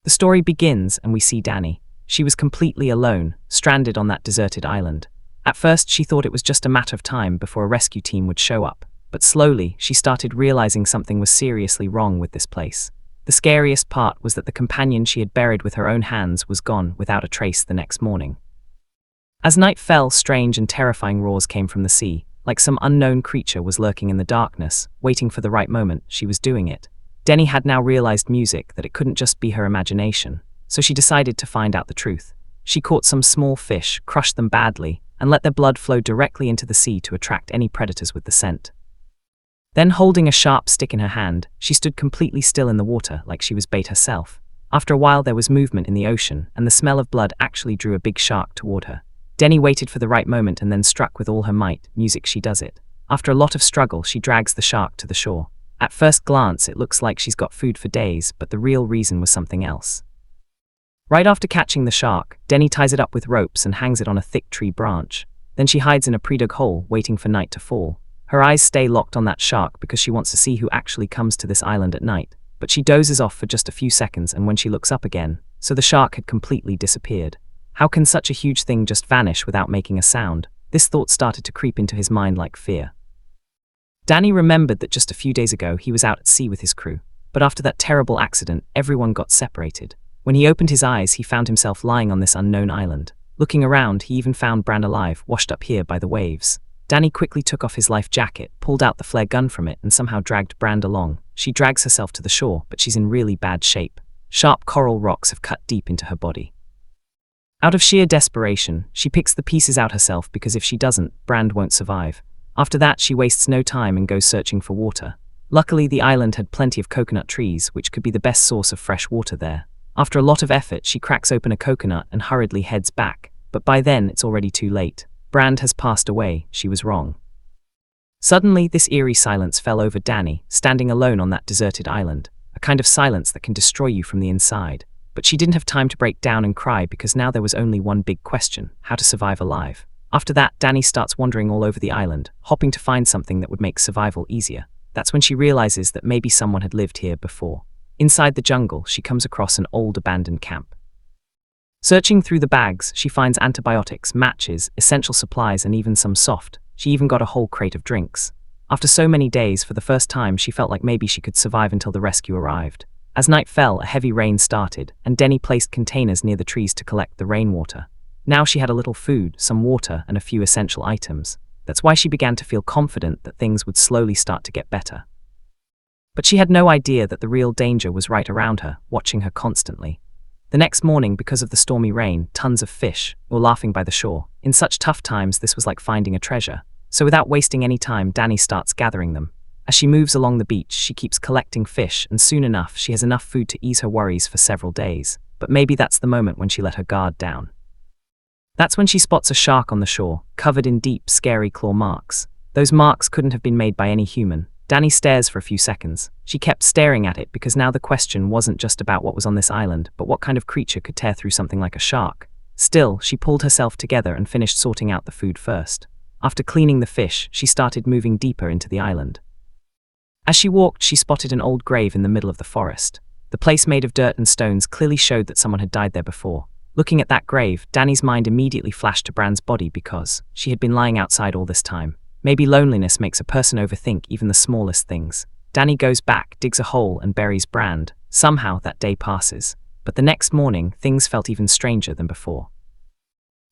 The story begins and we see Dani. She was completely alone, stranded on that deserted island. At first she thought it was just a matter of time before a rescue team would show up, but slowly she started realizing something was seriously wrong with this place. The scariest part was that the companion she had buried with her own hands was gone without a trace the next morning. As night fell, strange and terrifying roars came from the sea, like some unknown creature was lurking in the darkness, waiting for the right moment. She was doing it. Dani had now realized music, that it couldn't just be her imagination, so she decided to find out the truth. She caught some small fish, crushed them badly, and let their blood flow directly into the sea to attract any predators with the scent. Then, holding a sharp stick in her hand, she stood completely still in the water like she was bait herself. After a while there was movement in the ocean, and the smell of blood actually drew a big shark toward her. Dani waited for the right moment and then struck with all her might. Music, she does it. After a lot of struggle, she drags the shark to the shore. At first glance, it looks like she's got food for days, but the real reason was something else. Right after catching the shark, Dani ties it up with ropes and hangs it on a thick tree branch. Then she hides in a pre-dug hole, waiting for night to fall. Her eyes stay locked on that shark because she wants to see who actually comes to this island at night. But she dozes off for just a few seconds, and when she looks up again, so the shark had completely disappeared. How can such a huge thing just vanish without making a sound? This thought started to creep into his mind like fear. Dani remembered that just a few days ago he was out at sea with his crew, but after that terrible accident, everyone got separated. When he opened his eyes, he found himself lying on this unknown island. Looking around, he even found Brand alive, washed up here by the waves. Dani quickly took off his life jacket, pulled out the flare gun from it, and somehow dragged Brand along. She drags herself to the shore, but she's in really bad shape. Sharp coral rocks have cut deep into her body. Out of sheer desperation, she picks the pieces out herself because if she doesn't, Brand won't survive. After that, she wastes no time and goes searching for water. Luckily, the island had plenty of coconut trees, which could be the best source of fresh water there. After a lot of effort, she cracks open a coconut and hurriedly heads back, but by then it's already too late. Brand has passed away. She was wrong. Suddenly, this eerie silence fell over Dani, standing alone on that deserted island, a kind of silence that can destroy you from the inside. But she didn't have time to break down and cry because now there was only one big question: how to survive alive. After that, Dani starts wandering all over the island, hoping to find something that would make survival easier. That's when she realizes that maybe someone had lived here before. Inside the jungle, she comes across an old abandoned camp. Searching through the bags, she finds antibiotics, matches, essential supplies, and even some soft. She even got a whole crate of drinks. After so many days, for the first time, she felt like maybe she could survive until the rescue arrived. As night fell, a heavy rain started, and Dani placed containers near the trees to collect the rainwater. Now she had a little food, some water, and a few essential items. That's why she began to feel confident that things would slowly start to get better. But she had no idea that the real danger was right around her, watching her constantly. The next morning, because of the stormy rain, tons of fish were laughing by the shore. In such tough times, this was like finding a treasure. So without wasting any time, Dani starts gathering them. As she moves along the beach, she keeps collecting fish, and soon enough, she has enough food to ease her worries for several days. But maybe that's the moment when she let her guard down. That's when she spots a shark on the shore, covered in deep, scary claw marks. Those marks couldn't have been made by any human. Dani stares for a few seconds. She kept staring at it because now the question wasn't just about what was on this island, but what kind of creature could tear through something like a shark. Still, she pulled herself together and finished sorting out the food first. After cleaning the fish, she started moving deeper into the island. As she walked, she spotted an old grave in the middle of the forest. The place, made of dirt and stones, clearly showed that someone had died there before. Looking at that grave, Dani's mind immediately flashed to Brand's body because she had been lying outside all this time. Maybe loneliness makes a person overthink even the smallest things. Dani goes back, digs a hole, and buries Brand. Somehow that day passes. But the next morning, things felt even stranger than before.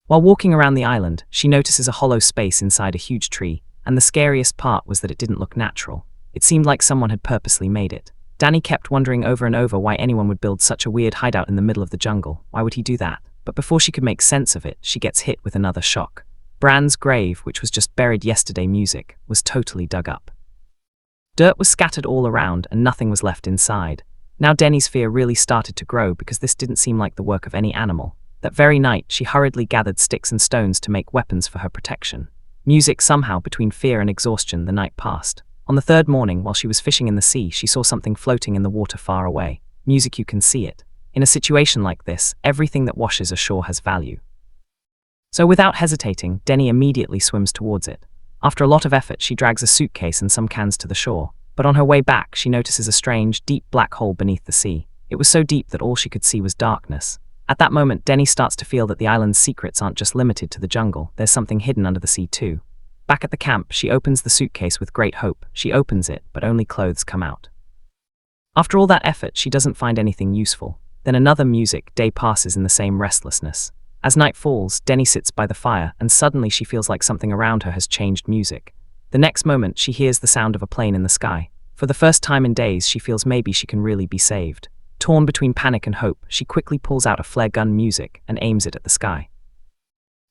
While walking around the island, she notices a hollow space inside a huge tree, and the scariest part was that it didn't look natural. It seemed like someone had purposely made it. Dani kept wondering over and over why anyone would build such a weird hideout in the middle of the jungle. Why would he do that? But before she could make sense of it, she gets hit with another shock. Brand's grave, which was just buried yesterday music, was totally dug up. Dirt was scattered all around and nothing was left inside. Now Dani's fear really started to grow because this didn't seem like the work of any animal. That very night, she hurriedly gathered sticks and stones to make weapons for her protection. Music somehow, between fear and exhaustion, the night passed. On the third morning, while she was fishing in the sea, she saw something floating in the water far away. Music, you can see it. In a situation like this, everything that washes ashore has value. So without hesitating, Dani immediately swims towards it. After a lot of effort, she drags a suitcase and some cans to the shore. But on her way back, she notices a strange, deep black hole beneath the sea. It It was so deep that all she could see was darkness. At that moment, Denny starts to feel that the island's secrets aren't just limited to the jungle, there's something hidden under the sea too. Back at the camp, she opens the suitcase with great hope. She opens it, but only clothes come out. After all that effort, she doesn't find anything useful. Then another music day passes in the same restlessness. As night falls, Denny sits by the fire, and suddenly she feels like something around her has changed music. The next moment, she hears the sound of a plane in the sky. For the first time in days, she feels maybe she can really be saved. Torn between panic and hope, she quickly pulls out a flare gun music and aims it at the sky.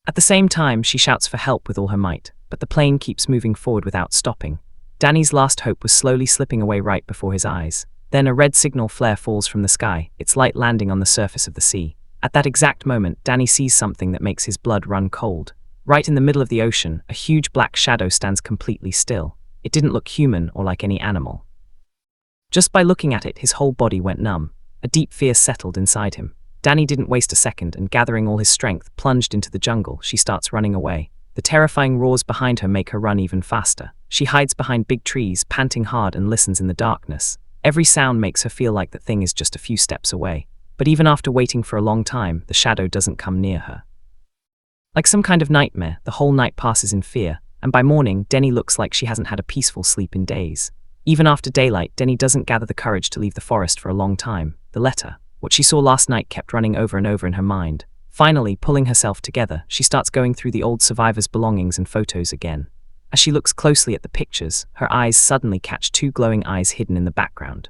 At the same time, she shouts for help with all her might, but the plane keeps moving forward without stopping. Danny's last hope was slowly slipping away right before his eyes. Then a red signal flare falls from the sky, its light landing on the surface of the sea. At that exact moment, Danny sees something that makes his blood run cold. Right in the middle of the ocean, a huge black shadow stands completely still. It didn't look human or like any animal. Just by looking at it, his whole body went numb. A deep fear settled inside him. Danny didn't waste a second and, gathering all his strength, plunged into the jungle. She starts running away. The terrifying roars behind her make her run even faster. She hides behind big trees, panting hard, and listens in the darkness. Every sound makes her feel like the thing is just a few steps away. But even after waiting for a long time, the shadow doesn't come near her. Like some kind of nightmare, the whole night passes in fear, and by morning, Denny looks like she hasn't had a peaceful sleep in days. Even after daylight, Denny doesn't gather the courage to leave the forest for a long time. The letter, what she saw last night, kept running over and over in her mind. Finally, pulling herself together, she starts going through the old survivor's belongings and photos again. As she looks closely at the pictures, her eyes suddenly catch two glowing eyes hidden in the background.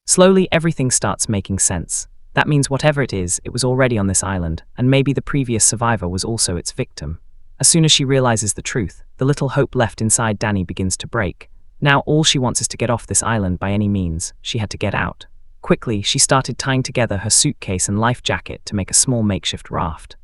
Slowly, everything starts making sense. That means whatever it is, it was already on this island, and maybe the previous survivor was also its victim. As soon as she realizes the truth, the little hope left inside Danny begins to break. Now all she wants is to get off this island by any means. She had to get out. Quickly, she started tying together her suitcase and life jacket to make a small makeshift raft.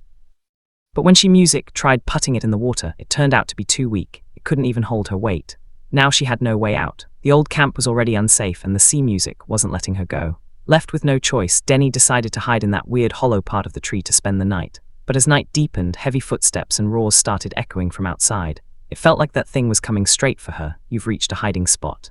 But when she tried putting it in the water, it turned out to be too weak. It couldn't even hold her weight. Now she had no way out. The old camp was already unsafe, and the sea music wasn't letting her go. Left with no choice, Denny decided to hide in that weird hollow part of the tree to spend the night. But as night deepened, heavy footsteps and roars started echoing from outside. It felt like that thing was coming straight for her. You've reached a hiding spot.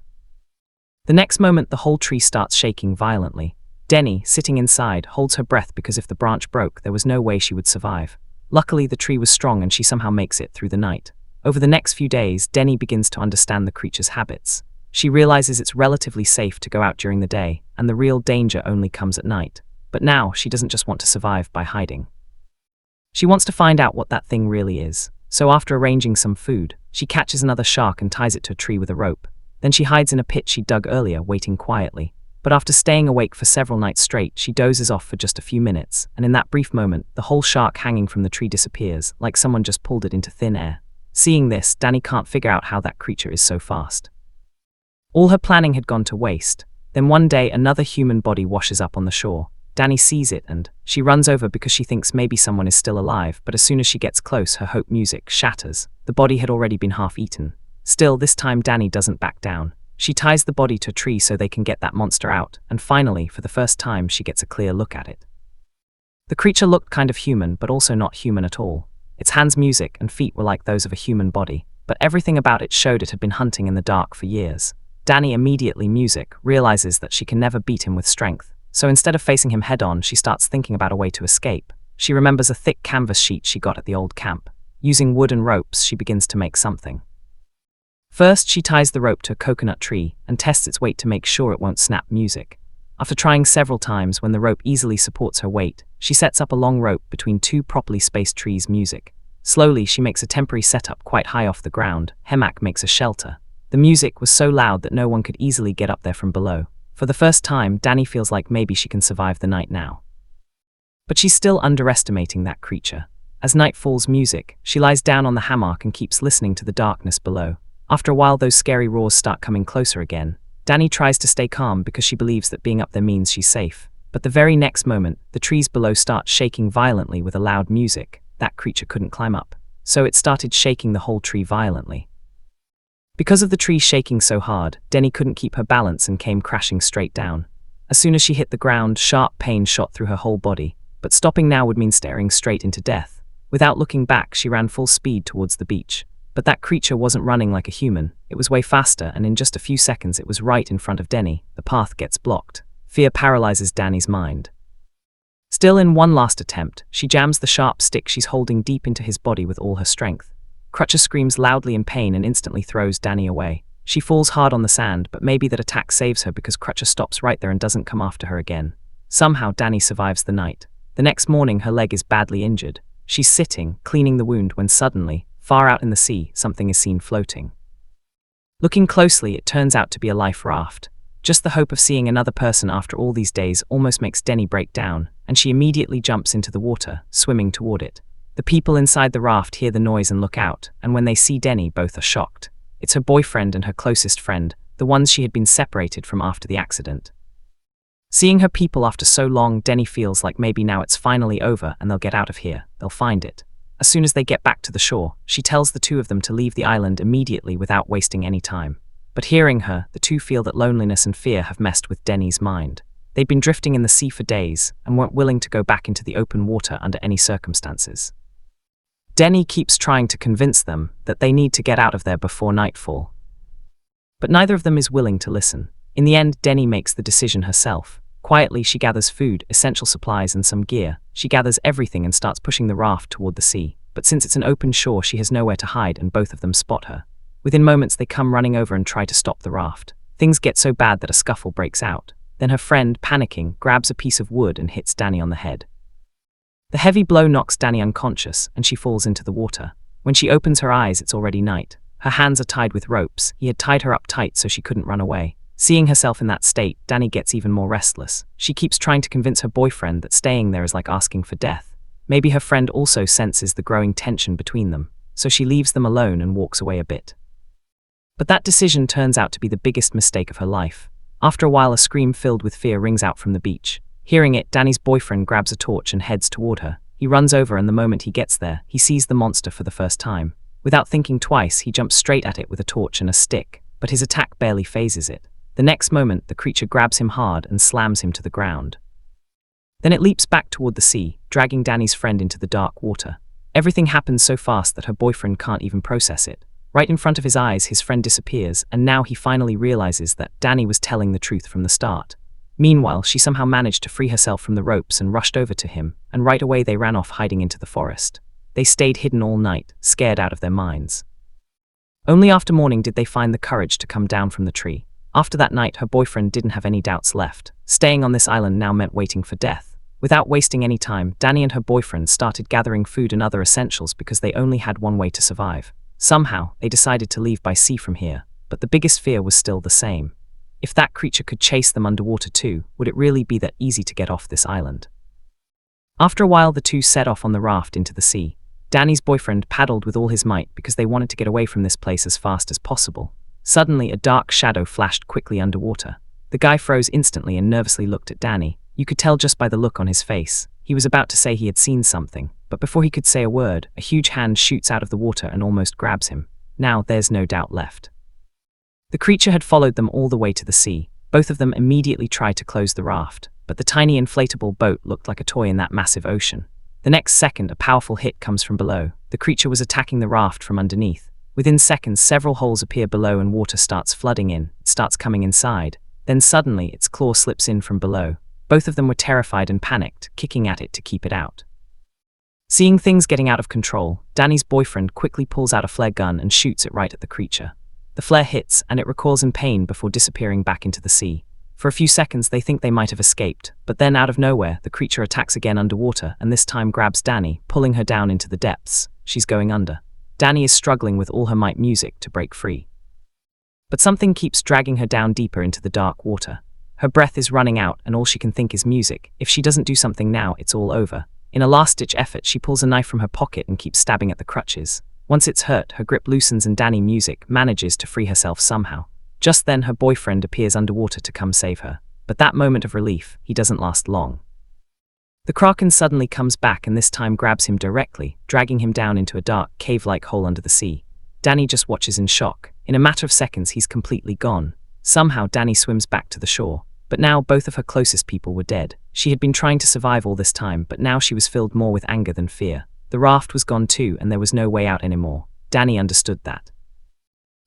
The next moment, the whole tree starts shaking violently. Denny, sitting inside, holds her breath because if the branch broke, there was no way she would survive. Luckily, the tree was strong and she somehow makes it through the night. Over the next few days, Denny begins to understand the creature's habits. She realizes it's relatively safe to go out during the day, and the real danger only comes at night. But now, she doesn't just want to survive by hiding. She wants to find out what that thing really is. So after arranging some food, she catches another shark and ties it to a tree with a rope. Then she hides in a pit she dug earlier, waiting quietly. But after staying awake for several nights straight, she dozes off for just a few minutes, and in that brief moment, the whole shark hanging from the tree disappears, like someone just pulled it into thin air. Seeing this, Danny can't figure out how that creature is so fast. All her planning had gone to waste. Then one day, another human body washes up on the shore. Danny sees it and she runs over because she thinks maybe someone is still alive, but as soon as she gets close, her hope music shatters. The body had already been half eaten. Still, this time Danny doesn't back down. She ties the body to a tree so they can get that monster out, and finally, for the first time, she gets a clear look at it. The creature looked kind of human, but also not human at all. Its hands, music, and feet were like those of a human body, but everything about it showed it had been hunting in the dark for years. Danny immediately realizes that she can never beat him with strength. So instead of facing him head-on, she starts thinking about a way to escape. She remembers a thick canvas sheet she got at the old camp. Using wood and ropes, she begins to make something. First, she ties the rope to a coconut tree and tests its weight to make sure it won't snap music. After trying several times, when the rope easily supports her weight, she sets up a long rope between two properly spaced trees music. Slowly, she makes a temporary setup quite high off the ground. Hammock makes a shelter. The music was so loud that no one could easily get up there from below. For the first time, Danny feels like maybe she can survive the night now. But she's still underestimating that creature. As night falls, she lies down on the hammock and keeps listening to the darkness below. After a while, those scary roars start coming closer again. Danny tries to stay calm because she believes that being up there means she's safe. But the very next moment, the trees below start shaking violently with a loud music. That creature couldn't climb up, so it started shaking the whole tree violently. Because of the tree shaking so hard, Denny couldn't keep her balance and came crashing straight down. As soon as she hit the ground, sharp pain shot through her whole body. But stopping now would mean staring straight into death. Without looking back, she ran full speed towards the beach. But that creature wasn't running like a human. It was way faster, and in just a few seconds it was right in front of Denny. The path gets blocked. Fear paralyzes Danny's mind. Still in one last attempt, she jams the sharp stick she's holding deep into his body with all her strength. Crutcher screams loudly in pain and instantly throws Danny away. She falls hard on the sand, but maybe that attack saves her because Crutcher stops right there and doesn't come after her again. Somehow Danny survives the night. The next morning her leg is badly injured. She's sitting, cleaning the wound, when suddenly, far out in the sea, something is seen floating. Looking closely, it turns out to be a life raft. Just the hope of seeing another person after all these days almost makes Denny break down, and she immediately jumps into the water, swimming toward it. The people inside the raft hear the noise and look out, and when they see Denny, both are shocked. It's her boyfriend and her closest friend, the ones she had been separated from after the accident. Seeing her people after so long, Denny feels like maybe now it's finally over and they'll get out of here, they'll find it. As soon as they get back to the shore, she tells the two of them to leave the island immediately without wasting any time. But hearing her, the two feel that loneliness and fear have messed with Denny's mind. They'd been drifting in the sea for days and weren't willing to go back into the open water under any circumstances. Denny keeps trying to convince them that they need to get out of there before nightfall. But neither of them is willing to listen. In the end, Denny makes the decision herself. Quietly, she gathers food, essential supplies, and some gear. She gathers everything and starts pushing the raft toward the sea. But since it's an open shore, she has nowhere to hide and both of them spot her. Within moments, they come running over and try to stop the raft. Things get so bad that a scuffle breaks out. Then her friend, panicking, grabs a piece of wood and hits Danny on the head. The heavy blow knocks Danny unconscious and she falls into the water. When she opens her eyes, it's already night. Her hands are tied with ropes. He had tied her up tight so she couldn't run away. Seeing herself in that state, Danny gets even more restless. She keeps trying to convince her boyfriend that staying there is like asking for death. Maybe her friend also senses the growing tension between them, so she leaves them alone and walks away a bit. But that decision turns out to be the biggest mistake of her life. After a while, a scream filled with fear rings out from the beach. Hearing it, Danny's boyfriend grabs a torch and heads toward her. He runs over, and the moment he gets there, he sees the monster for the first time. Without thinking twice, he jumps straight at it with a torch and a stick, but his attack barely phases it. The next moment, the creature grabs him hard and slams him to the ground. Then it leaps back toward the sea, dragging Danny's friend into the dark water. Everything happens so fast that her boyfriend can't even process it. Right in front of his eyes, his friend disappears, and now he finally realizes that Danny was telling the truth from the start. Meanwhile, she somehow managed to free herself from the ropes and rushed over to him, and right away they ran off, hiding into the forest. They stayed hidden all night, scared out of their minds. Only after morning did they find the courage to come down from the tree. After that night, her boyfriend didn't have any doubts left. Staying on this island now meant waiting for death. Without wasting any time, Danny and her boyfriend started gathering food and other essentials because they only had one way to survive. Somehow, they decided to leave by sea from here, but the biggest fear was still the same. If that creature could chase them underwater too, would it really be that easy to get off this island? After a while, the two set off on the raft into the sea. Danny's boyfriend paddled with all his might because they wanted to get away from this place as fast as possible. Suddenly, a dark shadow flashed quickly underwater. The guy froze instantly and nervously looked at Danny. You could tell just by the look on his face. He was about to say he had seen something, but before he could say a word, a huge hand shoots out of the water and almost grabs him. Now, there's no doubt left. The creature had followed them all the way to the sea. Both of them immediately tried to close the raft, but the tiny inflatable boat looked like a toy in that massive ocean. The next second, a powerful hit comes from below. The creature was attacking the raft from underneath. Within seconds, several holes appear below and water starts flooding in. It starts coming inside. Then suddenly, its claw slips in from below. Both of them were terrified and panicked, kicking at it to keep it out. Seeing things getting out of control, Danny's boyfriend quickly pulls out a flare gun and shoots it right at the creature. The flare hits, and it recoils in pain before disappearing back into the sea. For a few seconds, they think they might have escaped, but then out of nowhere, the creature attacks again underwater and this time grabs Danny, pulling her down into the depths. She's going under. Danny is struggling with all her might music to break free. But something keeps dragging her down deeper into the dark water. Her breath is running out and all she can think is music. If she doesn't do something now, it's all over. In a last-ditch effort, she pulls a knife from her pocket and keeps stabbing at the crutches. Once it's hurt, her grip loosens and Danny music manages to free herself somehow. Just then, her boyfriend appears underwater to come save her. But that moment of relief, he doesn't last long. The Kraken suddenly comes back and this time grabs him directly, dragging him down into a dark, cave-like hole under the sea. Danny just watches in shock. In a matter of seconds, he's completely gone. Somehow, Danny swims back to the shore. But now, both of her closest people were dead. She had been trying to survive all this time, but now she was filled more with anger than fear. The raft was gone too, and there was no way out anymore. Danny understood that.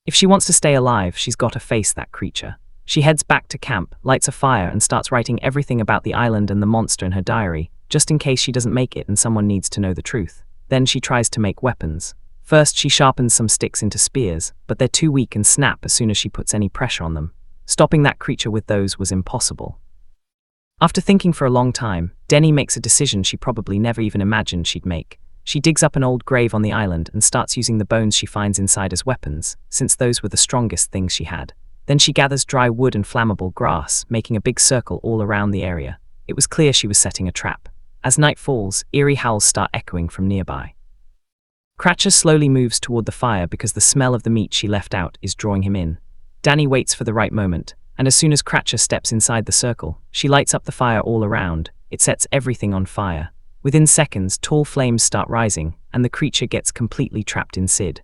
If she wants to stay alive, she's got to face that creature. She heads back to camp, lights a fire, and starts writing everything about the island and the monster in her diary, just in case she doesn't make it and someone needs to know the truth. Then she tries to make weapons. First, she sharpens some sticks into spears, but they're too weak and snap as soon as she puts any pressure on them. Stopping that creature with those was impossible. After thinking for a long time, Denny makes a decision she probably never even imagined she'd make. She digs up an old grave on the island and starts using the bones she finds inside as weapons, since those were the strongest things she had. Then she gathers dry wood and flammable grass, making a big circle all around the area. It was clear she was setting a trap. As night falls, eerie howls start echoing from nearby. Cratcher slowly moves toward the fire because the smell of the meat she left out is drawing him in. Danny waits for the right moment, and as soon as Cratcher steps inside the circle, she lights up the fire all around. It sets everything on fire. Within seconds, tall flames start rising, and the creature gets completely trapped in Sid.